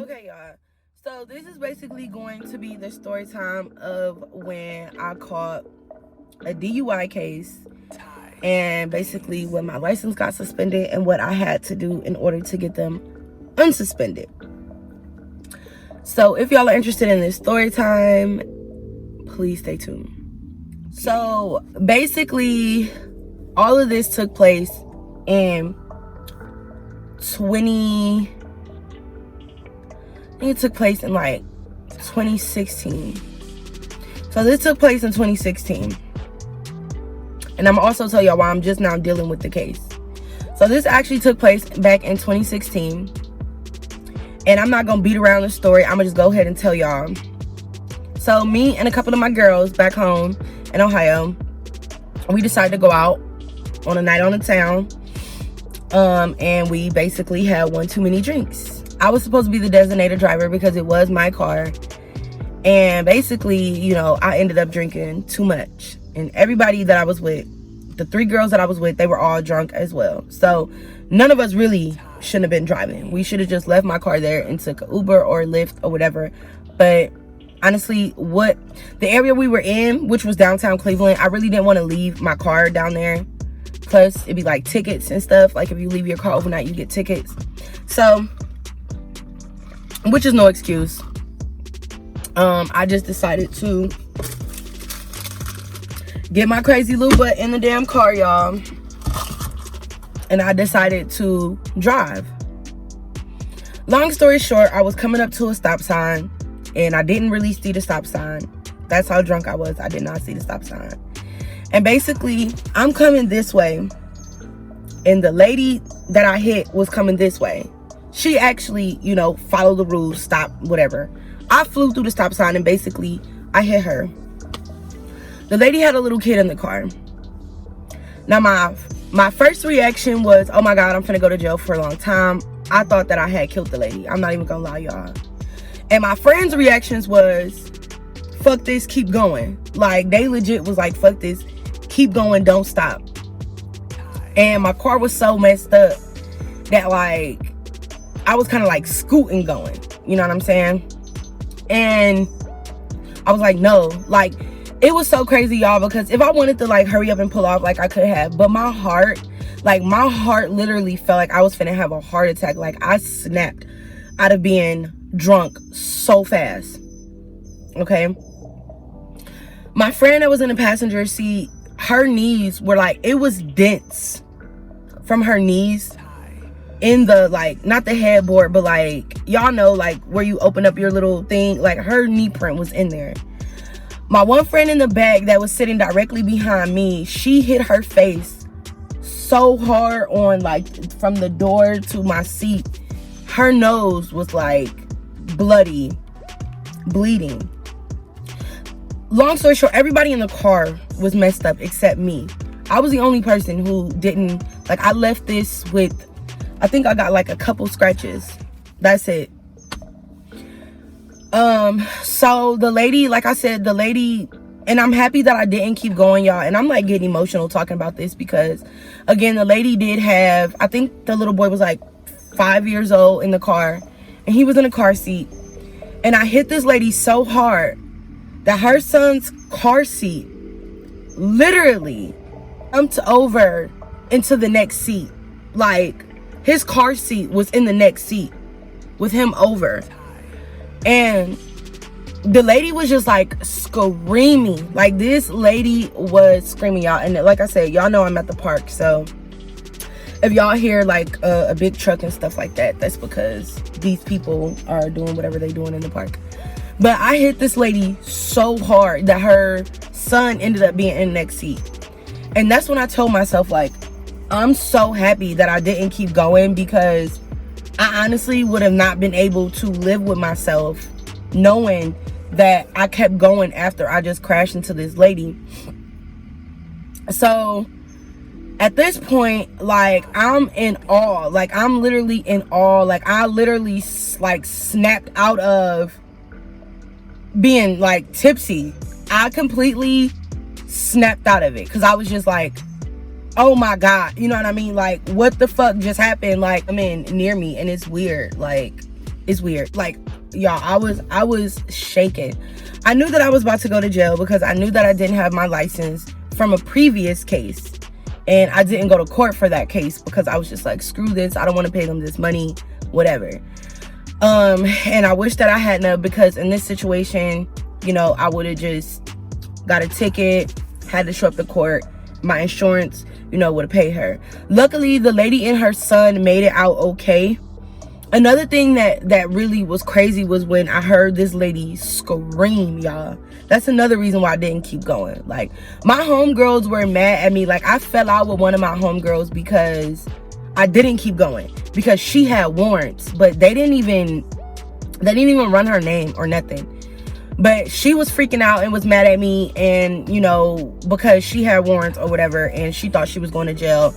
Okay, y'all. So this is basically going to be the story time of when I caught a DUI case, and basically when my license got suspended and what I had to do in order to get them unsuspended. So if y'all are interested in this story time, please stay tuned. So basically all of this took place in it took place in like 2016. So this took place in 2016. And I'm also tell y'all why I'm just now dealing with the case. So this actually took place back in 2016. And I'm not gonna beat around the story. I'm gonna just go ahead and tell y'all. So me and a couple of my girls back home in Ohio, we decided to go out on a night on the town. And we basically had one too many drinks. I was supposed to be the designated driver because it was my car. And basically, you know, I ended up drinking too much. And everybody that I was with, the 3 girls that I was with, they were all drunk as well. So none of us really shouldn't have been driving. We should have just left my car there and took an Uber or Lyft or whatever. But honestly, the area we were in, which was downtown Cleveland, I really didn't want to leave my car down there. Plus, it'd be like tickets and stuff. Like if you leave your car overnight, you get tickets. So, which is no excuse. I just decided to get my crazy little butt in the damn car, y'all. And I decided to drive. Long story short, I was coming up to a stop sign and I didn't really see the stop sign. That's how drunk I was. I did not see the stop sign. And basically, I'm coming this way. And the lady that I hit was coming this way. She actually, you know, followed the rules, stop, whatever. I flew through the stop sign and basically, I hit her. The lady had a little kid in the car. Now, my first reaction was, oh my God, I'm finna go to jail for a long time. I thought that I had killed the lady. I'm not even gonna lie, y'all. And my friend's reactions was, fuck this, keep going. Like, they legit was like, fuck this, keep going, don't stop. And my car was so messed up that, like, I was kind of like scooting going. You know what I'm saying? And I was like, no. Like, it was so crazy, y'all, because if I wanted to, like, hurry up and pull off, like, I could have. But my heart literally felt like I was finna have a heart attack. Like, I snapped out of being drunk so fast. Okay? My friend that was in the passenger seat, her knees were like, it was dents from her knees in the, like, not the headboard, but like, y'all know, like, where you open up your little thing, like, her knee print was in there. My one friend in the back that was sitting directly behind me, she hit her face so hard on, like, from the door to my seat. Her nose was, like, bloody, bleeding. Long story short, everybody in the car was messed up except me. I was the only person who didn't, like, I left this with, I think I got like a couple scratches. That's it. So the lady, like I said, the lady, and I'm happy that I didn't keep going, y'all. And I'm like getting emotional talking about this because, again, the lady did have, I think the little boy was like 5 years old in the car, and he was in a car seat. And I hit this lady so hard that her son's car seat literally jumped over into the next seat. Like, his car seat was in the next seat with him over. And the lady was just like screaming. Like, this lady was screaming, y'all. And like I said, y'all know I'm at the park. So if y'all hear like a big truck and stuff like that, that's because these people are doing whatever they're doing in the park. But I hit this lady so hard that her son ended up being in the next seat. And that's when I told myself, like, I'm so happy that I didn't keep going, because I honestly would have not been able to live with myself knowing that I kept going after I just crashed into this lady. So at this point, like, I'm in awe. Like, I'm literally in awe. Like, I literally like snapped out of being like tipsy. I completely snapped out of it because I was just like, oh my God, you know what I mean? Like, what the fuck just happened? Like, I mean, near me, and it's weird. Like, it's weird. Like, y'all, I was shaking. I knew that I was about to go to jail because I knew that I didn't have my license from a previous case, and I didn't go to court for that case because I was just like, screw this, I don't want to pay them this money, whatever. And I wish that I hadn't, because in this situation, you know, I would have just got a ticket, had to show up to court. My insurance, you know, would have paid her. Luckily, the lady and her son made it out okay. Another thing that really was crazy was when I heard this lady scream, y'all. That's another reason why I didn't keep going. Like, my homegirls were mad at me. Like, I fell out with one of my homegirls because I didn't keep going, because she had warrants, but they didn't even run her name or nothing. But she was freaking out and was mad at me, and, you know, because she had warrants or whatever, and she thought she was going to jail.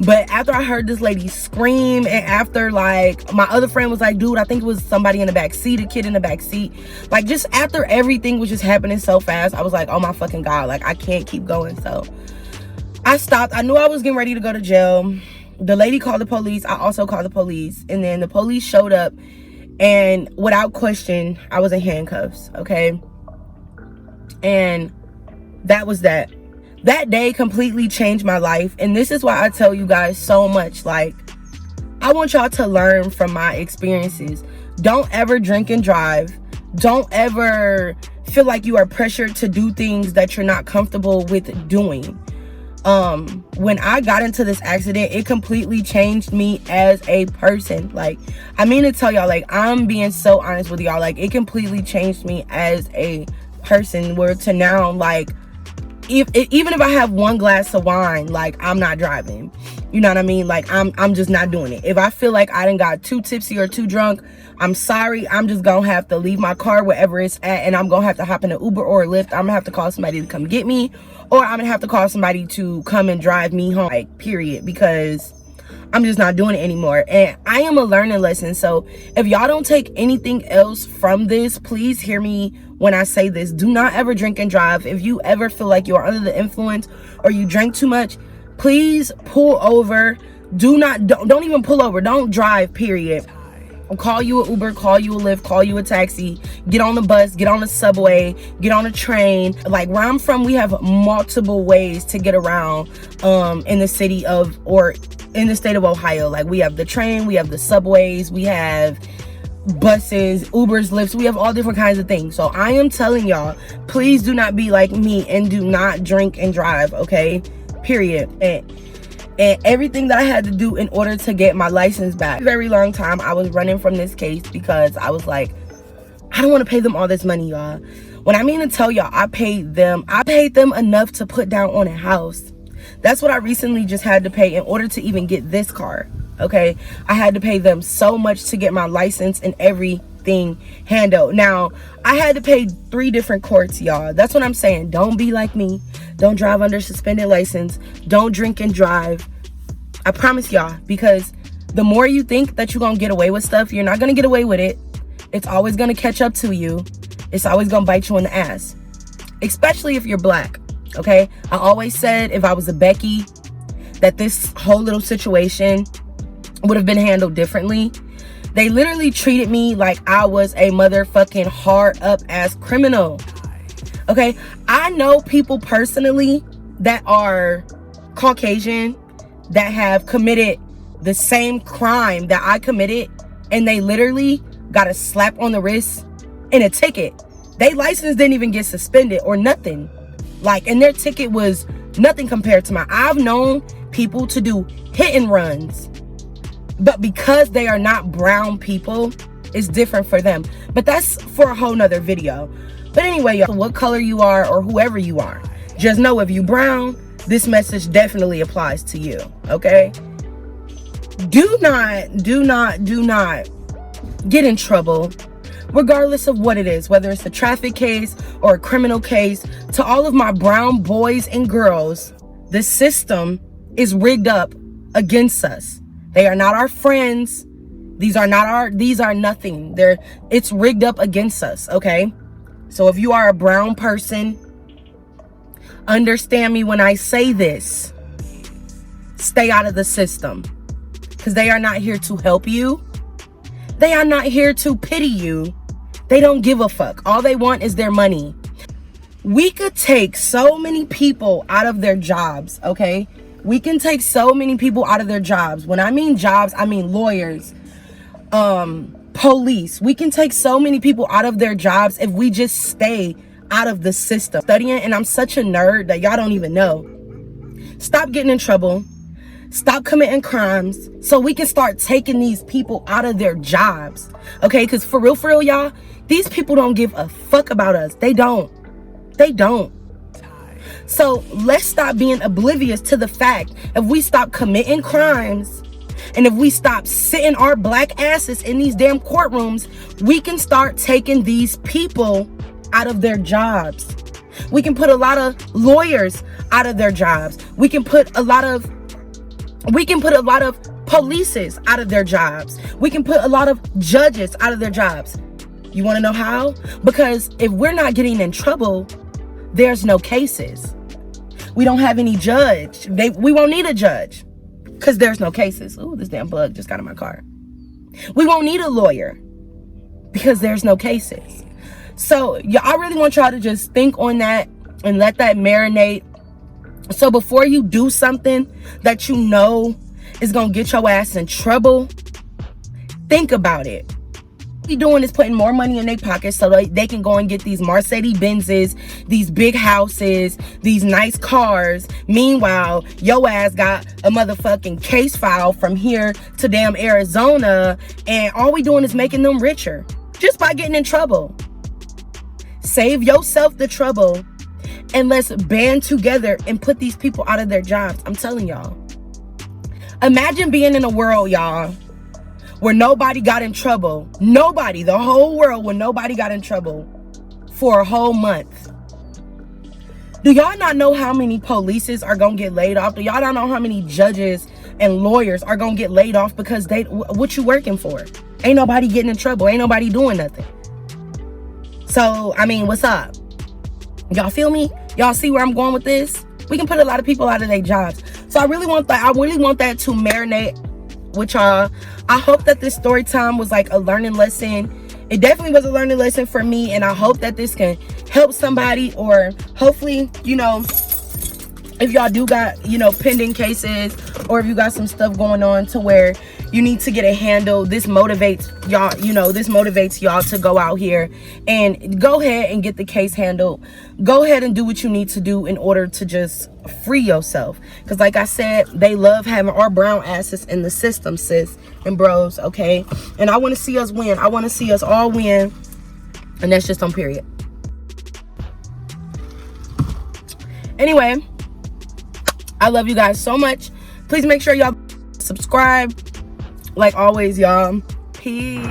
But after I heard this lady scream, and after, like, my other friend was like, dude, I think it was somebody in the back seat, a kid in the back seat. Like, just after everything was just happening so fast, I was like, oh my fucking God, like, I can't keep going. So I stopped. I knew I was getting ready to go to jail. The lady called the police. I also called the police, and then the police showed up. And without question, I was in handcuffs, okay? And that was that. That day completely changed my life. And this is why I tell you guys so much. Like, I want y'all to learn from my experiences. Don't ever drink and drive. Don't ever feel like you are pressured to do things that you're not comfortable with doing. When I got into this accident, it completely changed me as a person. Like, I mean to tell y'all, like, I'm being so honest with y'all, like, it completely changed me as a person, where to now, like, even if I have one glass of wine, like, I'm not driving. You know what I mean? Like, I'm just not doing it. If I feel like I done got too tipsy or too drunk, I'm sorry, I'm just gonna have to leave my car wherever it's at, and I'm gonna have to hop in an Uber or a Lyft. I'm gonna have to call somebody to come get me, or I'm gonna have to call somebody to come and drive me home, like, period, because I'm just not doing it anymore. And I am a learning lesson. So if y'all don't take anything else from this, please hear me when I say this. Do not ever drink and drive. If you ever feel like you're under the influence or you drank too much, please pull over. Don't even pull over. Don't drive, period. Call you an Uber, call you a Lyft, call you a taxi, get on the bus, get on the subway, get on a train. Like, where I'm from, we have multiple ways to get around in the city of, or in the state of Ohio. Like, we have the train, we have the subways, we have buses, Ubers, Lyfts, we have all different kinds of things. So I am telling y'all, please do not be like me and do not drink and drive, okay? Period. And everything that I had to do in order to get my license back. Very long time I was running from this case because I was like, I don't want to pay them all this money, y'all. When I mean to tell y'all, I paid them enough to put down on a house. That's what I recently just had to pay in order to even get this car, okay? I had to pay them so much to get my license and everything handled. Now, I had to pay 3 different courts, y'all. That's what I'm saying. Don't be like me. Don't drive under suspended license. Don't drink and drive. I promise y'all, because the more you think that you're gonna get away with stuff, you're not gonna get away with it. It's always gonna catch up to you. It's always gonna bite you in the ass, especially if you're black, okay? I always said if I was a Becky, that this whole little situation would have been handled differently. They literally treated me like I was a motherfucking hard up ass criminal. Okay, I know people personally that are Caucasian that have committed the same crime that I committed, and they literally got a slap on the wrist and a ticket. Their license didn't even get suspended or nothing. Like, and their ticket was nothing compared to mine. I've known people to do hit and runs, but because they are not brown people, it's different for them. But that's for a whole nother video. But anyway, y'all, what color you are or whoever you are, just know if you brown, this message definitely applies to you, okay? Do not get in trouble, regardless of what it is, whether it's a traffic case or a criminal case. To all of my brown boys and girls, the system is rigged up against us. They are not our friends. These are nothing. It's rigged up against us, okay? So if you are a brown person, understand me when I say this. stay out of the system, because they are not here to help you. They are not here to pity you. They don't give a fuck. All they want is their money. We could take so many people out of their jobs, okay? We can take so many people out of their jobs. When I mean jobs, I mean lawyers, police. We can take so many people out of their jobs if we just stay out of the system. Studying, and I'm such a nerd that y'all don't even know. Stop getting in trouble. Stop committing crimes so we can start taking these people out of their jobs. Okay, because for real, y'all, these people don't give a fuck about us. They don't. They don't. So let's stop being oblivious to the fact if we stop committing crimes and if we stop sitting our black asses in these damn courtrooms, we can start taking these people out of their jobs. We can put a lot of lawyers out of their jobs. We can put a lot of polices out of their jobs. We can put a lot of judges out of their jobs. You want to know how? Because if we're not getting in trouble, there's no cases. We don't have any judge. We won't need a judge because there's no cases. Ooh, this damn bug just got in my car. We won't need a lawyer because there's no cases. So yeah, I really want y'all to just think on that and let that marinate. So before you do something that you know is going to get your ass in trouble, think about it. What you're doing is putting more money in their pockets so they can go and get these Mercedes Benzes, these big houses, these nice cars. Meanwhile, your ass got a motherfucking case file from here to damn Arizona, and all we doing is making them richer just by getting in trouble. Save yourself the trouble, and let's band together and put these people out of their jobs. I'm telling y'all. Imagine being in a world, y'all, where nobody got in trouble. Nobody, the whole world, where nobody got in trouble for a whole month. Do y'all not know how many polices are gonna get laid off? Do y'all not know how many judges and lawyers are gonna get laid off because what you working for? Ain't nobody getting in trouble. Ain't nobody doing nothing. So, I mean, what's up? Y'all feel me? Y'all see where I'm going with this? We can put a lot of people out of their jobs. So I really want that to marinate with y'all. I hope that this story time was like a learning lesson. It definitely was a learning lesson for me, and I hope that this can help somebody, or hopefully, you know, if y'all do got, you know, pending cases, or if you got some stuff going on to where you need to get it handled, this motivates y'all, you know, this motivates y'all to go out here and go ahead and get the case handled. Go ahead and do what you need to do in order to just free yourself. Because like I said, they love having our brown asses in the system, sis and bros, okay? And I want to see us win. I want to see us all win. And that's just on period. Anyway, I love you guys so much. Please make sure y'all subscribe. Like always, y'all. Peace.